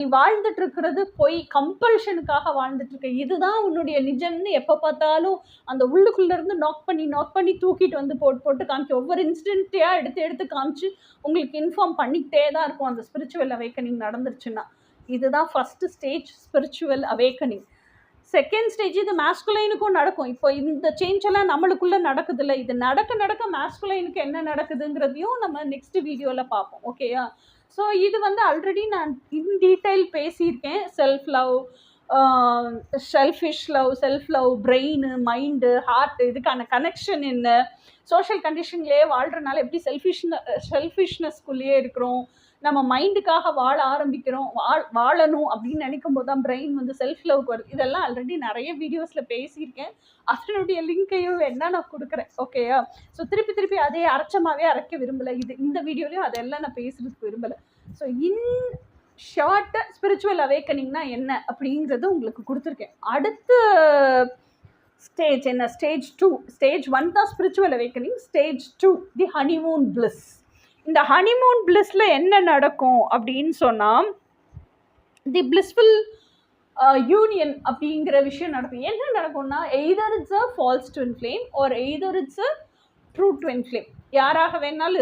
நீ வாழ்ந்துட்டு இருக்கிறது பொய், கம்பல்ஷனுக்காக வாழ்ந்துட்டு இருக்க, இதுதான் உன்னுடைய நிஜம்னு எப்போ பார்த்தாலும் அந்த உள்ளுக்குள்ள இருந்து நாக் பண்ணி தூக்கிட்டு வந்து போட்டு காமிச்சு ஒவ்வொரு இன்சிடென்ட்டையா எடுத்து எடுத்து காமிச்சு உங்களுக்கு இன்ஃபார்ம் பண்ணிக்கிட்டே தான் இருக்கும் அந்த ஸ்பிரிச்சுவல் அவேக்கனிங் நடந்துருச்சுன்னா. இதுதான் first stage spiritual awakening. Second stage இது மேஸ்குலைனுக்கும் நடக்கும். இப்போ இந்த சேஞ்ச் எல்லாம் நம்மளுக்குள்ள நடக்குது இல்லை, இது நடக்க மேஸ்குலைனுக்கு என்ன நடக்குதுங்கிறதையும் நம்ம நெக்ஸ்ட் வீடியோவில் பார்ப்போம். ஓகேயா? ஸோ இது வந்து ஆல்ரெடி நான் இன் டீட்டெயில் பேசியிருக்கேன். Self love, self love, brain, mind, heart, இதுக்கான கனெக்ஷன் என்ன, சோஷியல் கண்டிஷன்லேயே வாழ்கிறனால எப்படி செல்ஃபிஷ்னஸ்குள்ளேயே இருக்கிறோம், நம்ம மைண்டுக்காக வாழ ஆரம்பிக்கிறோம், வாழணும் அப்படின்னு நினைக்கும் போது தான் பிரெயின் வந்து செல்ஃப் லவ்க்கு வருது. இதெல்லாம் ஆல்ரெடி நிறைய வீடியோஸில் பேசியிருக்கேன். அதனுடைய லிங்கையும் வேணால் நான் கொடுக்குறேன். ஓகேயா? ஸோ திருப்பி அதே அரைச்சமாகவே அரைக்க விரும்பலை. இந்த வீடியோலையும் அதெல்லாம் நான் பேசுறதுக்கு விரும்பலை. ஸோ இன் ஷார்ட் ஸ்பிரிச்சுவல் அவேக்கனிங்னா என்ன அப்படிங்கிறது உங்களுக்கு கொடுத்துருக்கேன். அடுத்த ஸ்டேஜ் என்ன? ஸ்டேஜ் 2. ஸ்டேஜ் 1 தான் ஸ்பிரிச்சுவல் அவேக்கனிங். ஸ்டேஜ் 2 தி ஹனிமூன் பிளிஸ். இந்த ஹனிமூன் பிளிஸ்ல என்ன நடக்கும் அப்படின்னு சொன்னால், தி பிளிஸ்ஃபுல் யூனியன் அப்படிங்கிற விஷயம் நடக்கும். என்ன நடக்கும்னா, either it's a false twin flame or either it's a true twin flame. யாராக வேணாலும்